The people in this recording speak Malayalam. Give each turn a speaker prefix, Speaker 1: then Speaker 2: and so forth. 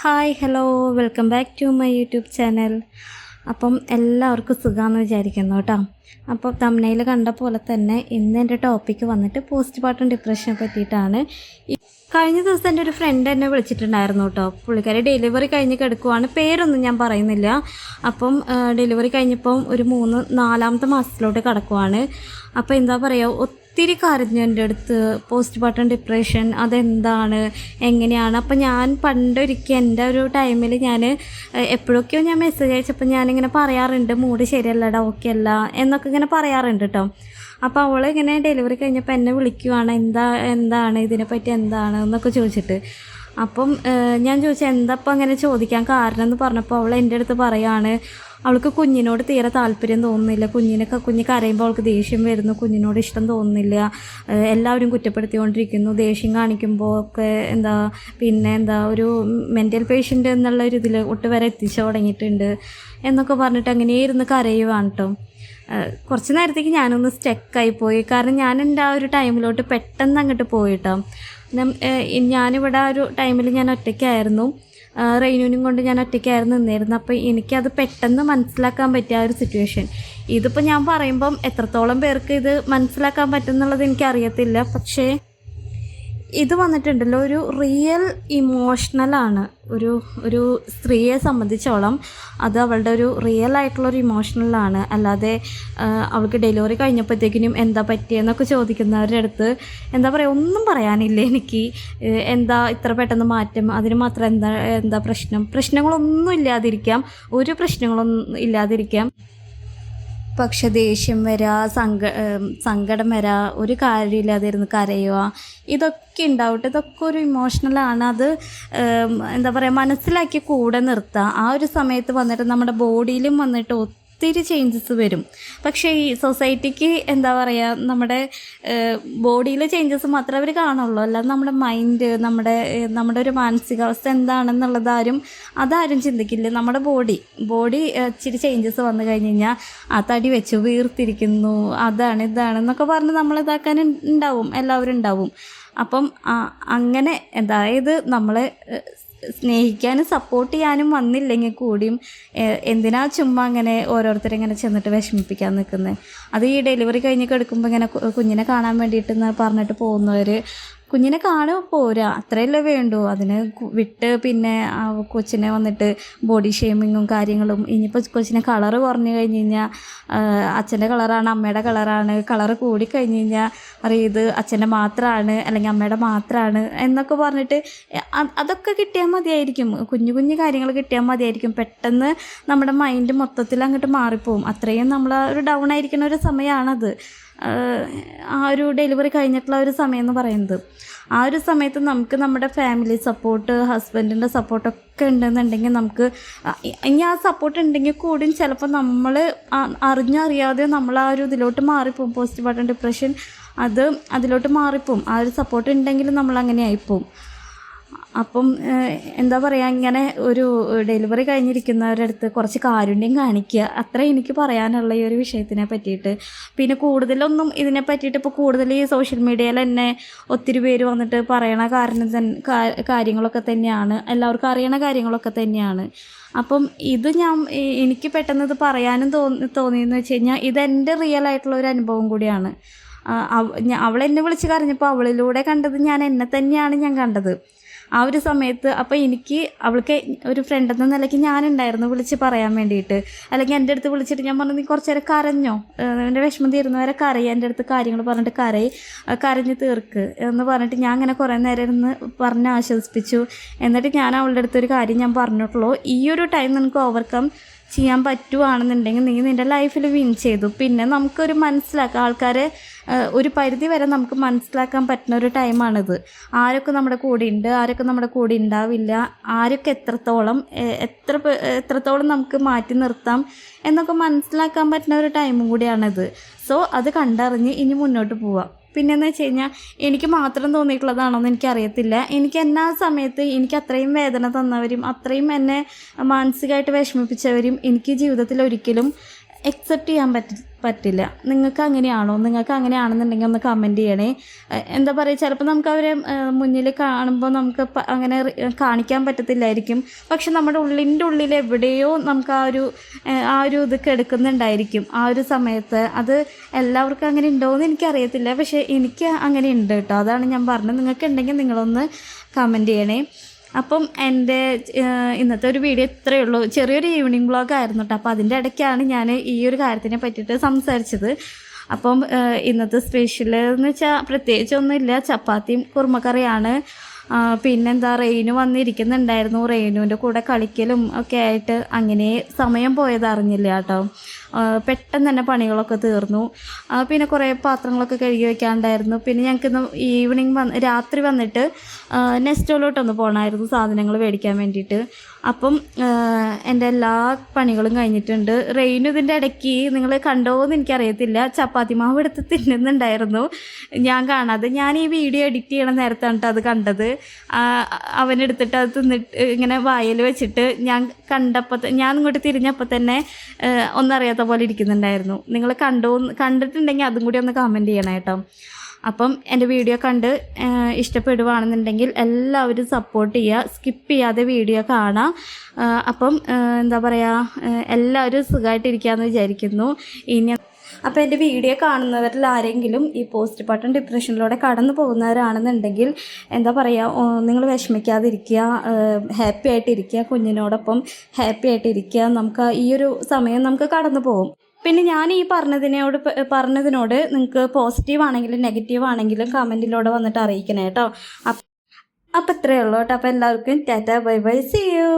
Speaker 1: Hi hello welcome back to my YouTube channel. അപ്പം എല്ലാവർക്കും സുഖമാണെന്ന് വിചാരിക്കുന്നു കേട്ടോ. അപ്പോൾ തംബ്നെയിൽ കണ്ട പോലെ തന്നെ ഇന്ന് എൻ്റെ ടോപ്പിക്ക് വന്നിട്ട് പോസ്റ്റ്മോർട്ടം ഡിപ്രഷനെ പറ്റിയിട്ടാണ്. കഴിഞ്ഞ ദിവസം എൻ്റെ ഒരു ഫ്രണ്ട് എന്നെ വിളിച്ചിട്ടുണ്ടായിരുന്നു കേട്ടോ. പുള്ളിക്കാരി ഡെലിവറി കഴിഞ്ഞ് കിടക്കുവാണ്, പേരൊന്നും ഞാൻ പറയുന്നില്ല. അപ്പം ഡെലിവറി കഴിഞ്ഞപ്പം ഒരു 4-ാമത്തെ മാസത്തിലോട്ട് കിടക്കുവാണ്. അപ്പോൾ എന്താ പറയുക, ഒത്തിരി കരഞ്ഞു എൻ്റെ അടുത്ത്. പോസ്റ്റ്മോർട്ടം ഡിപ്രഷൻ അതെന്താണ്, എങ്ങനെയാണ്. അപ്പോൾ ഞാൻ പണ്ടൊരിക്കൽ എൻ്റെ ഒരു ടൈമിൽ ഞാൻ എപ്പോഴൊക്കെയോ ഞാൻ മെസ്സേജ് അയച്ചപ്പോൾ ഞാനിങ്ങനെ പറയാറുണ്ട്, മൂഡ് ശരിയല്ലടാ, ഓക്കെ അല്ല എന്നൊക്കെ ഇങ്ങനെ പറയാറുണ്ട് കേട്ടോ. അപ്പോൾ അവൾ ഇങ്ങനെ ഡെലിവറി കഴിഞ്ഞപ്പോൾ എന്നെ വിളിക്കുവാണ്, എന്താണ് ഇതിനെപ്പറ്റി എന്താണ് എന്നൊക്കെ ചോദിച്ചിട്ട്. അപ്പം ഞാൻ ചോദിച്ചു എന്താപ്പം അങ്ങനെ ചോദിക്കാൻ കാരണം എന്ന് പറഞ്ഞപ്പോൾ അവൾ എൻ്റെ അടുത്ത് പറയുകയാണ്, അവൾക്ക് കുഞ്ഞിനോട് തീരെ താല്പര്യം തോന്നുന്നില്ല, കുഞ്ഞ് കരയുമ്പോൾ അവൾക്ക് ദേഷ്യം വരുന്നു, കുഞ്ഞിനോട് ഇഷ്ടം തോന്നുന്നില്ല, എല്ലാവരും കുറ്റപ്പെടുത്തിക്കൊണ്ടിരിക്കുന്നു, ദേഷ്യം കാണിക്കുമ്പോൾ ഒക്കെ എന്താ ഒരു മെൻ്റൽ പേഷ്യൻ്റ് എന്നുള്ള ഒരു ഇതിൽ ഒട്ടുവരെ എത്തിച്ചു തുടങ്ങിയിട്ടുണ്ട് എന്നൊക്കെ പറഞ്ഞിട്ട് അങ്ങനെ ഇരുന്ന് കരയുവാണ് കേട്ടോ. കുറച്ച് നേരത്തേക്ക് ഞാനൊന്ന് സ്റ്റക്കായിപ്പോയി, കാരണം ഞാൻ എൻ്റെ ആ ഒരു ടൈമിലോട്ട് പെട്ടെന്ന് അങ്ങോട്ട് പോയിട്ടോ. ഞാനിവിടെ ആ ഒരു ടൈമിൽ ഞാൻ ഒറ്റയ്ക്കായിരുന്നു, റെയിനുവിനും കൊണ്ട് ഞാൻ ഒറ്റയ്ക്കായിരുന്നു നിന്നിരുന്നത്. അപ്പോൾ എനിക്കത് പെട്ടെന്ന് മനസ്സിലാക്കാൻ പറ്റിയ ആ ഒരു സിറ്റുവേഷൻ. ഇതിപ്പോൾ ഞാൻ പറയുമ്പം എത്രത്തോളം പേർക്ക് ഇത് മനസ്സിലാക്കാൻ പറ്റുന്നുള്ളത് എനിക്കറിയത്തില്ല. പക്ഷേ ഇത് വന്നിട്ടുണ്ടല്ലോ, ഒരു റിയൽ ഇമോഷണലാണ്. ഒരു സ്ത്രീയെ സംബന്ധിച്ചോളം അത് അവളുടെ ഒരു റിയൽ ആയിട്ടുള്ളൊരു ഇമോഷണലാണ്. അല്ലാതെ അവൾക്ക് ഡെലിവറി കഴിഞ്ഞപ്പോഴത്തേക്കിനും എന്താ പറ്റിയെന്നൊക്കെ ചോദിക്കുന്നവരുടെ അടുത്ത് എന്താ പറയുക, ഒന്നും പറയാനില്ല എനിക്ക്. എന്താ ഇത്ര പെട്ടെന്ന് മാറ്റം, അതിന് മാത്രം എന്താ പ്രശ്നങ്ങളൊന്നും ഇല്ലാതിരിക്കാം, ഒരു പ്രശ്നങ്ങളൊന്നും ഇല്ലാതിരിക്കാം. പക്ഷെ ദേഷ്യം വരിക, സങ്കടം വരിക, ഒരു കാര്യമില്ലാതിരുന്ന് കരയുക, ഇതൊക്കെ ഉണ്ടാവട്ടെ. ഇതൊക്കെ ഒരു ഇമോഷണലാണ്. അത് എന്താ പറയുക, മനസ്സിലാക്കി കൂടെ നിർത്തുക. ആ ഒരു സമയത്ത് വന്നിട്ട് നമ്മുടെ ബോഡിയിലും വന്നിട്ട് ഒത്തിരി ചേഞ്ചസ് വരും. പക്ഷേ ഈ സൊസൈറ്റിക്ക് എന്താ പറയുക, നമ്മുടെ ബോഡിയിലെ ചേഞ്ചസ് മാത്രമേ അവർ കാണുള്ളൂ. അല്ലാതെ നമ്മുടെ മൈൻഡ്, നമ്മുടെ ഒരു മാനസികാവസ്ഥ എന്താണെന്നുള്ളത് അതാരും ചിന്തിക്കില്ല. നമ്മുടെ ബോഡി ഇച്ചിരി ചേഞ്ചസ് വന്നു കഴിഞ്ഞ് കഴിഞ്ഞാൽ ആ തടി വെച്ചു വീർത്തിരിക്കുന്നു, ഇതാണെന്നൊക്കെ പറഞ്ഞ് നമ്മളിതാക്കാൻ എല്ലാവരും ഉണ്ടാവും. അപ്പം അങ്ങനെ അതായത് നമ്മളെ സ്നേഹിക്കാനും സപ്പോർട്ട് ചെയ്യാനും വന്നില്ലെങ്കിൽ കൂടിയും എന്തിനാ ചുമ്മാ അങ്ങനെ ഓരോരുത്തരെ ഇങ്ങനെ ചെന്നിട്ട് വിഷമിപ്പിക്കാൻ നിൽക്കുന്നത്. അത് ഈ ഡെലിവറി കഴിഞ്ഞ് കിടക്കുമ്പോൾ ഇങ്ങനെ കുഞ്ഞിനെ കാണാൻ വേണ്ടിയിട്ട് പറഞ്ഞിട്ട് പോകുന്നവർ കുഞ്ഞിനെ കാണുക പോരാ, അത്രയല്ലേ വേണ്ടൂ. അതിന് വിട്ട് പിന്നെ കൊച്ചിനെ വന്നിട്ട് ബോഡി ഷേമിങ്ങും കാര്യങ്ങളും. ഇനിയിപ്പോൾ കൊച്ചിനെ കളറ് കുറഞ്ഞു കഴിഞ്ഞ് കഴിഞ്ഞാൽ അച്ഛൻ്റെ കളറാണ്, അമ്മയുടെ കളറാണ്, കളറ് കൂടിക്കഴിഞ്ഞ് കഴിഞ്ഞാൽ പറയും ഇത് അച്ഛൻ്റെ മാത്രമാണ് അല്ലെങ്കിൽ അമ്മയുടെ മാത്രമാണ് എന്നൊക്കെ പറഞ്ഞിട്ട് അതൊക്കെ കിട്ടിയാൽ മതിയായിരിക്കും. കുഞ്ഞു കാര്യങ്ങൾ കിട്ടിയാൽ മതിയായിരിക്കും. പെട്ടെന്ന് നമ്മുടെ മൈൻഡ് മൊത്തത്തിൽ അങ്ങോട്ട് മാറിപ്പോവും. അത്രയും നമ്മൾ ഒരു ഡൗൺ ആയിരിക്കുന്ന ഒരു സമയമാണത്. ആ ഒരു ഡെലിവറി കഴിഞ്ഞിട്ടുള്ള ഒരു സമയം എന്ന് പറയുന്നത്. ആ ഒരു സമയത്ത് നമുക്ക് നമ്മുടെ ഫാമിലി സപ്പോർട്ട്, ഹസ്ബൻഡിൻ്റെ സപ്പോർട്ടൊക്കെ ഉണ്ടെന്നുണ്ടെങ്കിൽ നമുക്ക് ഇനി ആ സപ്പോർട്ട് ഉണ്ടെങ്കിൽ കൂടിയും ചിലപ്പോൾ നമ്മൾ അറിഞ്ഞറിയാതെ നമ്മൾ ആ ഒരു ഇതിലോട്ട് മാറിപ്പോവും. പോസ്റ്റ്മോർട്ടം ഡിപ്രഷൻ അതിലോട്ട് മാറിപ്പോവും. ആ ഒരു സപ്പോർട്ട് ഉണ്ടെങ്കിൽ നമ്മൾ അങ്ങനെ ആയിപ്പോവും. അപ്പം എന്താ പറയുക, ഇങ്ങനെ ഒരു ഡെലിവറി കഴിഞ്ഞിരിക്കുന്നവരുടെ അടുത്ത് കുറച്ച് കാരുണ്യം കാണിക്കുക, അത്ര എനിക്ക് പറയാനുള്ള ഈ ഒരു വിഷയത്തിനെ പറ്റിയിട്ട്. പിന്നെ കൂടുതലൊന്നും ഇതിനെ പറ്റിയിട്ട് ഇപ്പോൾ കൂടുതൽ ഈ സോഷ്യൽ മീഡിയയിൽ തന്നെ ഒത്തിരി പേര് വന്നിട്ട് പറയണ കാര്യങ്ങളൊക്കെ തന്നെയാണ്, എല്ലാവർക്കും അറിയണ കാര്യങ്ങളൊക്കെ തന്നെയാണ്. അപ്പം ഇത് എനിക്ക് പെട്ടെന്ന് ഇത് പറയാനും തോന്നിയെന്ന് വെച്ച് കഴിഞ്ഞാൽ ഇതെൻ്റെ റിയൽ ആയിട്ടുള്ള ഒരു അനുഭവം കൂടിയാണ്. അവളെന്നെ വിളിച്ച് കരഞ്ഞപ്പോൾ അവളിലൂടെ കണ്ടത് എന്നെ തന്നെയാണ് ഞാൻ കണ്ടത് ആ ഒരു സമയത്ത്. അപ്പോൾ അവൾക്ക് ഒരു ഫ്രണ്ട് എന്ന നിലയ്ക്ക് ഞാനുണ്ടായിരുന്നു വിളിച്ച് പറയാൻ വേണ്ടിയിട്ട്. അല്ലെങ്കിൽ എൻ്റെ അടുത്ത് വിളിച്ചിട്ട് ഞാൻ പറഞ്ഞു, നീ കുറച്ച് നേരം കരഞ്ഞോ, എൻ്റെ വിഷമം തീരുന്നവരെ കരയും, എൻ്റെ അടുത്ത് കാര്യങ്ങൾ പറഞ്ഞിട്ട് കരഞ്ഞ് തീർക്ക് എന്ന് പറഞ്ഞിട്ട് ഞാൻ അങ്ങനെ കുറേ നേരം ഇരുന്ന് പറഞ്ഞ് ആശ്വസിപ്പിച്ചു. എന്നിട്ട് ഞാൻ അവളുടെ അടുത്തൊരു കാര്യം ഞാൻ പറഞ്ഞിട്ടുള്ളൂ, ഈ ഒരു ടൈം നിനക്ക് ഓവർകം ചെയ്യാൻ പറ്റുവാണെന്നുണ്ടെങ്കിൽ നീ നിൻ്റെ ലൈഫിൽ വിൻ ചെയ്തു. പിന്നെ നമുക്കൊരു മനസ്സിലാക്കാം, ആൾക്കാരെ ഒരു പരിധി വരെ നമുക്ക് മനസ്സിലാക്കാൻ പറ്റുന്ന ഒരു ടൈമാണിത്. ആരൊക്കെ നമ്മുടെ കൂടെ ഉണ്ട്, ആരൊക്കെ നമ്മുടെ കൂടെ ഉണ്ടാവില്ല, ആരൊക്കെ എത്രത്തോളം നമുക്ക് മാറ്റി നിർത്താം എന്നൊക്കെ മനസ്സിലാക്കാൻ പറ്റുന്ന ഒരു ടൈമും കൂടിയാണിത്. സോ അത് കണ്ടറിഞ്ഞ് ഇനി മുന്നോട്ട് പോവാം. പിന്നെയെന്ന് വെച്ച് കഴിഞ്ഞാൽ എനിക്ക് മാത്രം തോന്നിയിട്ടുള്ളതാണോയെന്ന് എനിക്കറിയത്തില്ല. എന്നെ ആ സമയത്ത് എനിക്ക് അത്രയും വേദന തന്നവരും അത്രയും എന്നെ മാനസികമായിട്ട് വിഷമിപ്പിച്ചവരും എനിക്ക് ജീവിതത്തിൽ ഒരിക്കലും അക്സെപ്റ്റ് ചെയ്യാൻ പറ്റില്ല. നിങ്ങൾക്ക് അങ്ങനെയാണോ? നിങ്ങൾക്ക് അങ്ങനെയാണെന്നുണ്ടെങ്കിൽ ഒന്ന് കമൻറ്റ് ചെയ്യണേ. എന്താ പറയുക, ചിലപ്പോൾ നമുക്ക് അവരെ മുന്നിൽ കാണുമ്പോൾ നമുക്ക് അങ്ങനെ കാണിക്കാൻ പറ്റത്തില്ലായിരിക്കും. പക്ഷെ നമ്മുടെ ഉള്ളിൻ്റെ ഉള്ളിൽ എവിടെയോ നമുക്ക് ആ ഒരു ഇത് കിടക്കുന്നുണ്ടായിരിക്കും ആ ഒരു സമയത്ത്. അത് എല്ലാവർക്കും അങ്ങനെ ഉണ്ടോയെന്ന് എനിക്കറിയത്തില്ല, പക്ഷേ എനിക്ക് അങ്ങനെ ഉണ്ട് കേട്ടോ. അതാണ് ഞാൻ പറഞ്ഞത്. നിങ്ങൾക്ക് ഉണ്ടെങ്കിൽ നിങ്ങളൊന്ന് കമൻറ്റ് ചെയ്യണേ. അപ്പം എൻ്റെ ഇന്നത്തെ ഒരു വീഡിയോ ഇത്രയേ ഉള്ളൂ. ചെറിയൊരു ഈവനിങ് വ്ളോഗ് ആയിരുന്നു കേട്ടോ. അപ്പോൾ അതിൻ്റെ ഇടയ്ക്കാണ് ഞാൻ ഈ ഒരു കാര്യത്തിനെ പറ്റിയിട്ട് സംസാരിച്ചത്. അപ്പം ഇന്നത്തെ സ്പെഷ്യൽ എന്ന് വെച്ചാൽ പ്രത്യേകിച്ചൊന്നുമില്ല, ചപ്പാത്തിയും കുറുമക്കറിയാണ്. പിന്നെന്താ, റെയിനു വന്നിരിക്കുന്നുണ്ടായിരുന്നു. റെയിനുവിൻ്റെ കൂടെ കളിക്കലും ഒക്കെ ആയിട്ട് അങ്ങനെ സമയം പോയത് അറിഞ്ഞില്ല കേട്ടോ. പെട്ടെന്ന് തന്നെ പണികളൊക്കെ തീർന്നു. പിന്നെ കുറേ പാത്രങ്ങളൊക്കെ കഴുകി വയ്ക്കാണ്ടായിരുന്നു. പിന്നെ ഞങ്ങൾക്ക് രാത്രി വന്നിട്ട് നെസ്റ്റോലോട്ടൊന്ന് പോകണമായിരുന്നു സാധനങ്ങൾ മേടിക്കാൻ വേണ്ടിയിട്ട്. അപ്പം എൻ്റെ എല്ലാ പണികളും കഴിഞ്ഞിട്ടുണ്ട്. റെയിനു ഇതിൻ്റെ ഇടയ്ക്ക് നിങ്ങൾ കണ്ടോയെന്ന് എനിക്കറിയത്തില്ല, ചപ്പാത്തി മാവ് എടുത്ത് തിന്നുന്നുണ്ടായിരുന്നു. ഞാൻ കാണാതെ, ഞാൻ ഈ വീഡിയോ എഡിറ്റ് ചെയ്യണ നേരത്താണ് കേട്ടോ അത് കണ്ടത്. അവനെടുത്തിട്ട് അത് തിന്നിട്ട് ഇങ്ങനെ വായിൽ വെച്ചിട്ട് ഞാൻ ഇങ്ങോട്ട് തിരിഞ്ഞപ്പോൾ തന്നെ ഒന്നറിയാത്ത പോലെ ഇരിക്കുന്നുണ്ടായിരുന്നു. നിങ്ങൾ കണ്ടിട്ടുണ്ടെങ്കിൽ അതും കൂടി ഒന്ന് കമൻറ്റ് ചെയ്യണം കേട്ടോ. അപ്പം എൻ്റെ വീഡിയോ കണ്ട് ഇഷ്ടപ്പെടുകയാണെന്നുണ്ടെങ്കിൽ എല്ലാവരും സപ്പോർട്ട് ചെയ്യുക, സ്കിപ്പ് ചെയ്യാതെ വീഡിയോ കാണാം. അപ്പം എന്താ പറയുക, എല്ലാവരും സുഖമായിട്ടിരിക്കുകയെന്ന് വിചാരിക്കുന്നു. അപ്പോൾ എൻ്റെ വീഡിയോ കാണുന്നവരിൽ ആരെങ്കിലും ഈ പോസ്റ്റ് പാർട്ടം ഡിപ്രഷനിലൂടെ കടന്നു പോകുന്നവരാണെന്നുണ്ടെങ്കിൽ എന്താ പറയുക, നിങ്ങൾ വിഷമിക്കാതിരിക്കുക, ഹാപ്പി ആയിട്ടിരിക്കുക, കുഞ്ഞിനോടൊപ്പം ഹാപ്പി ആയിട്ടിരിക്കുക. നമുക്ക് ഈ ഒരു സമയം നമുക്ക് കടന്നു പോകും. പിന്നെ ഞാൻ ഈ പറഞ്ഞതിനോട് നിങ്ങൾക്ക് പോസിറ്റീവ് ആണെങ്കിലും നെഗറ്റീവ് ആണെങ്കിലും കമൻറ്റിലൂടെ വന്നിട്ട് അറിയിക്കണേ കേട്ടോ. അപ്പം ഇത്രയേ ഉള്ളൂ കേട്ടോ. അപ്പോൾ എല്ലാവർക്കും tata, bye bye, see U.